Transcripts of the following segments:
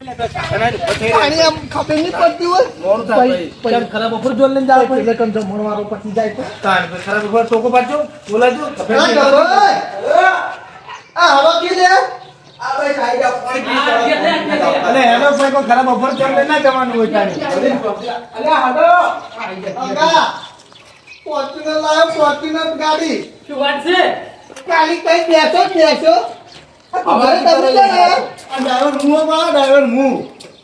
પાણી આમ ખબર નહીં પડતી હોય પછી ખરાબ બપોર જોઈ લઈને જાવ એટલે કંઈ જમણ વાળો પછી જાય તો ખરાબ બપોર ટોકો પાડજો બોલાજો આ હવા કી દે આપણે ખાઈ જા પાણી પી અલે હેલો ભાઈ કો ખરાબ બપોર જોઈ લઈને ના જવાનું હોય તાણી અલે હાડો અંગા ફોર્ચ્યુનર લાયો ફોર્ચ્યુનર ગાડી શું વાત છે ગાડી કઈ બેસો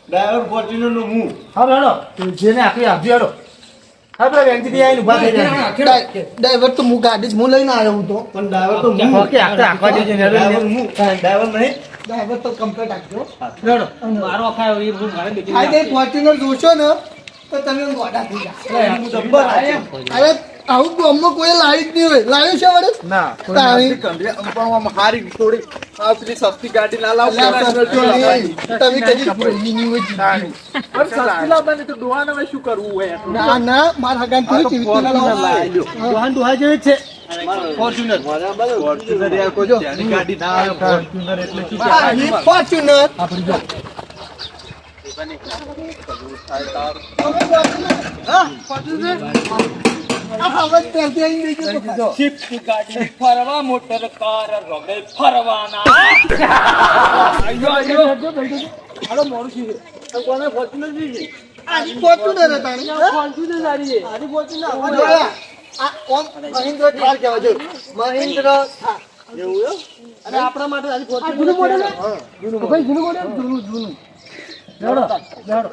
ડ્રાઈવર ફોર્ચ્યુનર નું મું હા હેડો જેને આખી આપી હેડો હા પેલા વેંકટી આવીને ઉભા થઈ જાય ડ્રાઈવર તો હું ગાડી હું લઈને આવ્યો હું તો પણ ડ્રાઈવર તો હું ઓકે આખા દેજે ડ્રાઈવર નહીં ડ્રાઈવર તો કમ્પ્લીટ આપજો હેડો મારો આખા એ રૂમ મારે બેઠી આ જે ફોર્ચ્યુનર જોશો ને તો તમે ગોડા થઈ જાવ અરે આવું ગામમાં કોઈ લાઈટ નહીં હોય લાવ્યું છે વડે ના હારી થોડી આપણી સસ્તી ગાડી ના લાવ તમે કદી બોલી નહીં હોય પણ સસ્તી લાવવાની તો ડોહાને હવે શું કરવું હોય ના ના મારા હગાન થોડી ચીવી ના લાવ્યો ડોહાન ડોહા જેવી છે ફોર્ચ્યુનર ફોર્ચ્યુનર યાર કોઈ ત્યાંની ગાડી ના આવે ફોર્ચ્યુનર એટલે શું છે ફોર્ચ્યુનર આપણી જો ફરવા મોટર કાર રમે ફરવાના મોડું છે કોને ફોર્ચ્યુનર છે આજી ફોર્ચ્યુનર હતા ફોર્ચ્યુનર સારી છે આજી ફોર્ચ્યુનર આ ઓમ મહિન્દ્ર થાર કહેવા જો મહિન્દ્ર થાર એવું અને આપણા માટે આજી ફોર્ચ્યુનર જૂનું મોડેલ જૂનું ભાઈ જૂનું મોડેલ જૂનું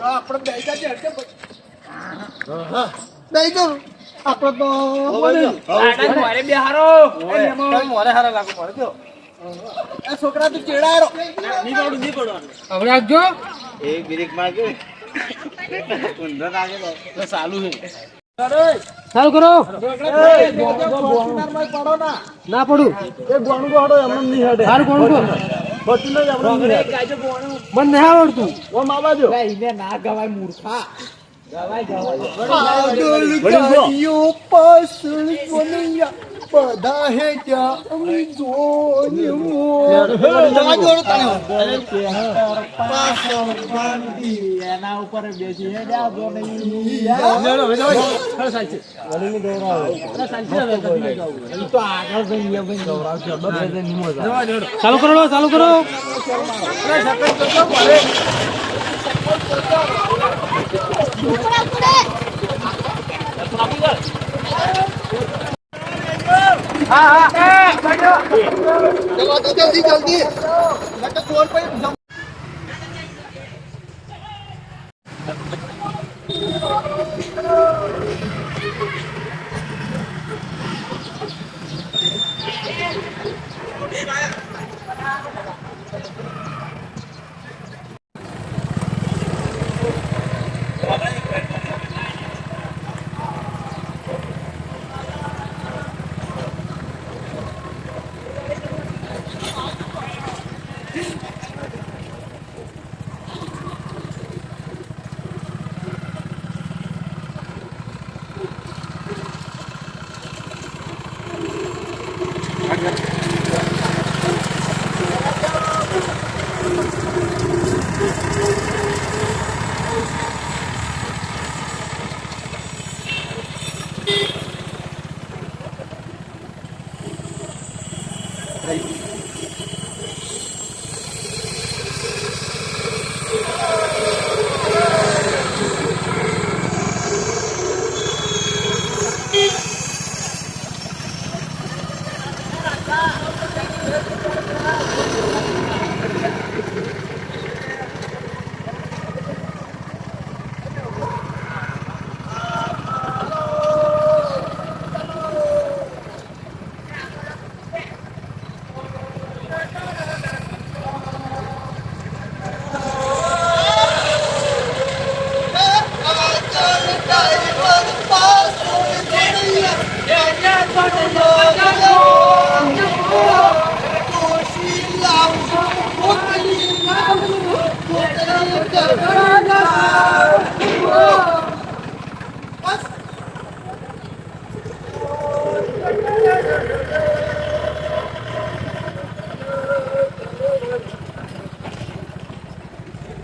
આપણે બેસા છે હા બેસો આપણે તો મોરે બેહારો મોરે હારા લાગુ પડે જો આ છોકરા તો ચેડારો ની પડવાનું હવે રાખજો એક બ્રેક મારજો ઊંધો નાગે તો ચાલુ છે ચાલુ કરો પડો ના પડું એ ગોણું ગોડો એમને નહીં હડે હારું ગોણું ફોર્ચ્યુનર આપણે મને નહીં આવડતું ઓ માવા જો એને ના ગવાય મૂર્ખા બધા હે એના ઉપર બેસી ચાલુ કરો ચાલુ કરો जल्दी जल्दी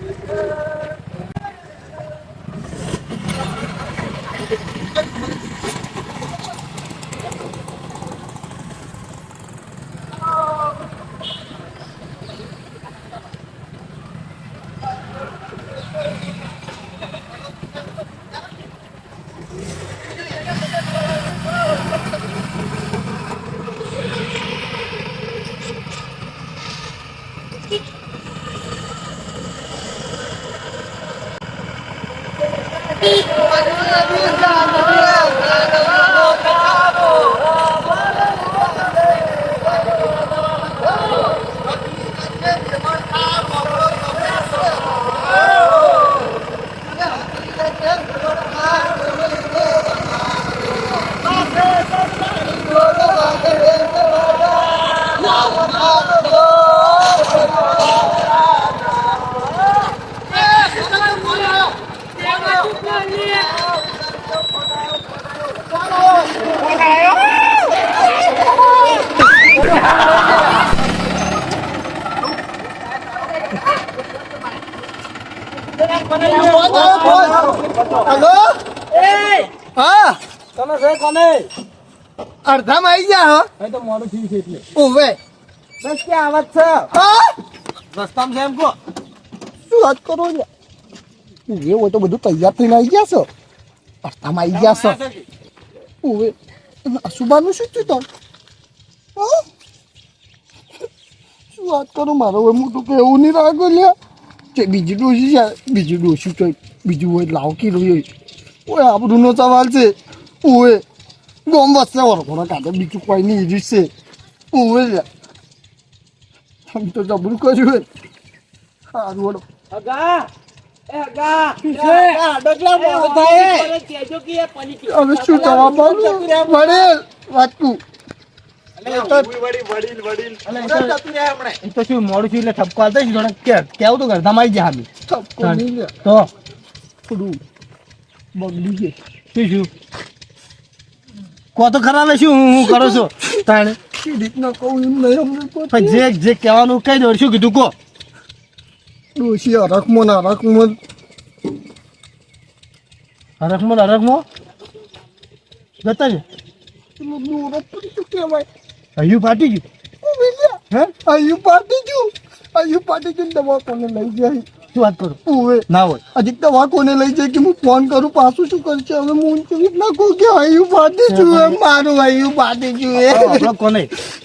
હેલો હા તમે છે કોને અડધામાં આવી જા હો તો મોડું થયું છે એટલે ઓવે બસ કે આવાજ છે હા રસ્તામાં છે એમ કો શું વાત કરો છો એ હોય તો બધું તૈયાર થઈને આવી ગયા છો રસ્તામાં આવી ગયા છો ઓવે સુબાનું શું થયું તો શું વાત કરું મારો હવે મોટું કે એવું નહીં રાખો લ્યા કે બીજી ડોસી છે બીજી ડોસી તો બીજું હોય લાવકી રહ્યું ઓય આબરૂનો સવાલ છે ઓય ગોમ વચ્ચે વરઘોડો કાઢે બીજું કોઈ નહીં ઈરી છે ઓય આમ તો જબરું કર્યું સારું વડો અગા એ અગા હવે શું જવાબ મળે વાતકું તો શું મોડું છું એટલે ઠપકો આવતો કેવું તો ઘરધામાં આવી જાય ઠપકો તો થોડું બગડી ગયું શું કો તો ખરા શું હું કરો છો તાણે રીતના કહું એમ નહીં જે કહેવાનું કઈ દો શું કીધું કો ડોશી હરકમો ને હરકમો જતા છે કહેવાય હયું ફાટી ગયું હે હયું ફાટી ગયું દવા કોને લઈ જાય શું વાત કરું ઓવે ના હોય હજી દવા કોને લઈ જાય કે હું ફોન કરું પાછું શું કરશે હવે હું ના કહું કે હયું ફાટી ગયું એમ મારું હયું ફાટી ગયું કોને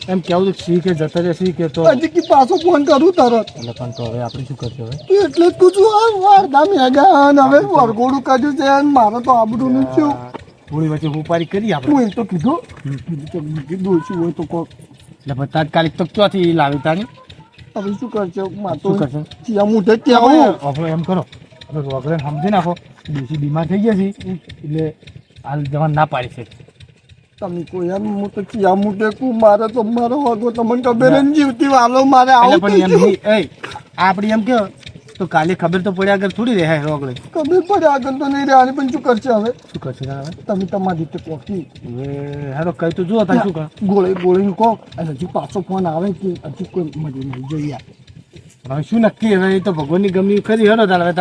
એમ કેવું સી કે જતા રહે સી કે તો હજી કે પાછો ફોન કરું તરત એટલે પણ તો હવે આપણે શું કરશે હવે એટલે જ પૂછું આ વારદામ હેગા હવે વરઘોડું કાઢ્યું છે મારે તો આબરૂનું થયું થોડી વચ્ચે ઉપારી કરી આપણે હું એમ તો કીધું દોષી હોય તો કોક એટલે તાત્કાલિક તો ક્યાંથી લાવી તાની હવે શું કરશે શું કરશે ત્યાં મોઢે ત્યાં આપણે એમ કરો હવે વગરે સમજી નાખો દોષી બીમાર થઈ ગયા છે એટલે હાલ જવાન ના પાડી છે તમે કોઈ એમ હું તો ક્યાં મોઢે કું મારે તો મારો વાગો તમને ખબર ને જીવતી વાલો મારે આવું પણ એમ નહીં આપણી એમ કે તો કાલે ખબર તો પડ્યા આગળ થોડી રહે રોગડે ખબર પડે આગળ તો નહીં રહેવાની પણ શું કરશે હવે તમે તમારી રીતે પહોંચી હવે હેરો કઈ તો જુઓ તમે શું કહો ગોળી કહો અને હજી પાછો ફોન આવે કે હજી કોઈ મળી નહીં જોઈએ હવે શું નક્કી હવે એ તો ભગવાનની ગમી ખરી હેરો તાર હવે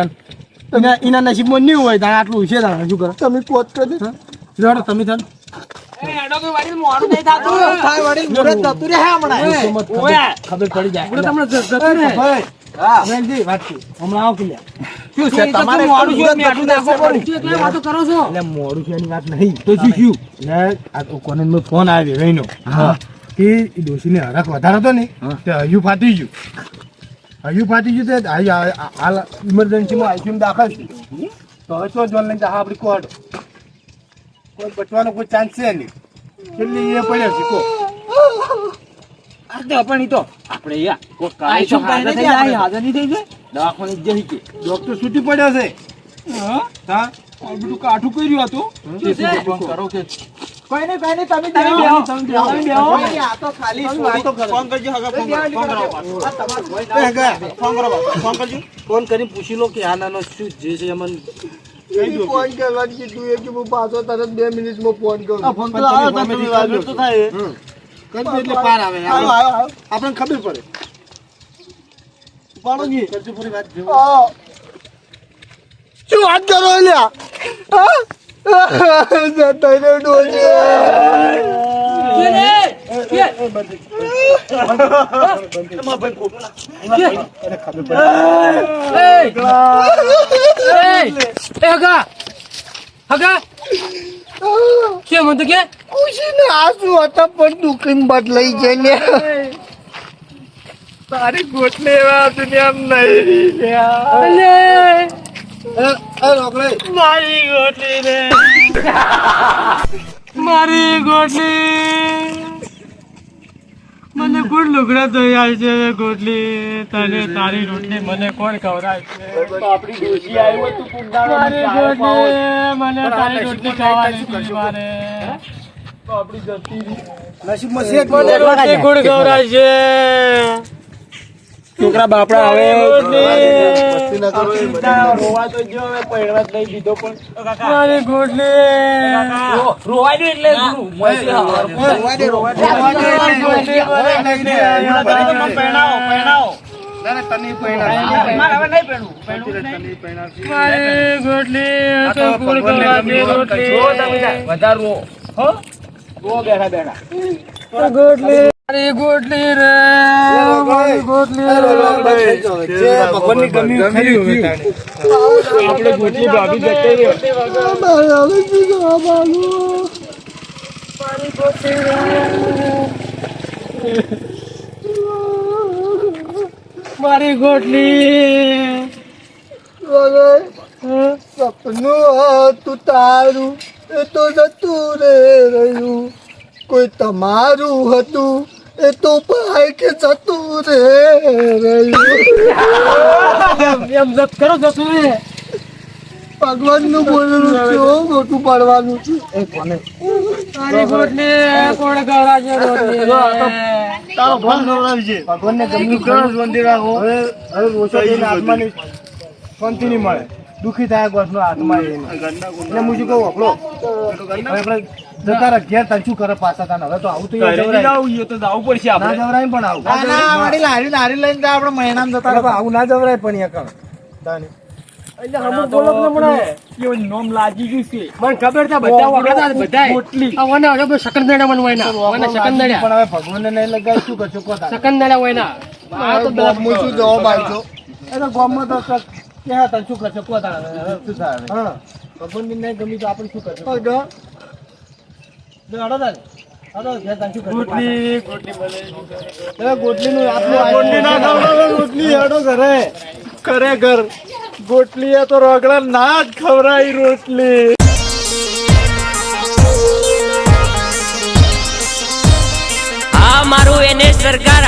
તને એના નસીબમાં નહીં હોય તારે આટલું છે તારે શું કરો તમે કોચ કરી રડો તમે તાર ખબર પડી જાય ફોન આવ્યો કે ડોસી ને હરખ વધારે હતો ને હયું ફાટી ગયું હાલ ઇમરજન્સીમાં આઈસીયુ દાખલ તો હવે તો જોન લઈને આપડી કોર્ટ કોઈ બચવાનો કોઈ ચાન્સ છે નહીં કેટલી એ પડ્યો છે કો ડોક્ટર છૂટી પડ્યો છે બધું કાઠું કર્યું હતું કોઈ નહીં તમે ફોન કરી પૂછી લો કે આ નાનો શું જે છે એમાં ફોન કરવાની કીધું એ કે હું પાછો તરત 2 મિનિટમાં ફોન કરું ફોન તો થાય એટલે પાર આવે આપણને ખબર પડે પાડોજી પૂરી વાત શું વાત કરો લ્યા તને ડોસી આંસુ હતા પણ દુઃખી બદલાઈ જાય ને તારી ગોટલી એવા દુનિયામાં નહીં મારી ગોટલી રે મારી ગોટલી મને કોણ લુગડા ધોઈ છે ગોટલી તને તારી રોટલી મને કોણ ખવડાવે છે આપણી ડોશી આવ્યો તું કુંડાળો મારી ગોટલી મને તારી રોટલી ખાવાની છે મારે આપણી જતી નસીબમાં છે મને રોટલી કોણ ખવડાવે છે છોકરા બાપડા હવે રોવા તો જો હવે પહેરવા જ નહીં દીધો પણ મારી ગોટલી રોવાય ને એટલે અરે ગોટલી રે ભગવાનની ગમી ખરી હવે આપણે ગોટલી ભાભી જતે મારી ગોટલી સપનું હતું તારું એ તો જતું રે રહ્યું કોઈ તમારું હતું એ તો ભાઈ કે જતું રે એમ જત કરો જતું રે ભગવાન નું બોલવું છે મોટું પાડવાનું છે તારી ગોટલી કોણ ગળાજે રોટલી તારો ફોન ગળાવી છે ભગવાનને ગમ્યું કરો મંદિર રાખો હવે રોશો જઈને આત્માની શાંતિ નહીં મળે દુઃખી થાય ગોઠનો આત્મા એને હું શું કહું આપણો આપણે જતા ઘેર તને શું કરે પાછા તને હવે તો આવું તો જવું પડશે ના જવરાય પણ આવું લારી લઈને જાય આપણે મહિનામાં જતા રહે આવું ના જવરાય પણ એ કર એટલે અમુક બોલો ને મને નોમ લાગી ગયું છે મને ખબર છે બધા વગડા બધા ગોટલી આવવાના હવે શકંદડા મનવાયના મને શકંદડા પણ હવે ભગવાનને નહીં લગાય શું કરશો કોતા શકંદડા હોયના આ તો ગામમાં શું જવાબ આવજો એ તો ગામમાં તો કે તને શું કરશો કોતા શું થાય હા ભગવાનને નહીં ગમી તો આપણે શું કરશું ખરેખર ગોટલી તો રગડા ના જ ખવરાઈ રોટલી આ મારું એને સરકાર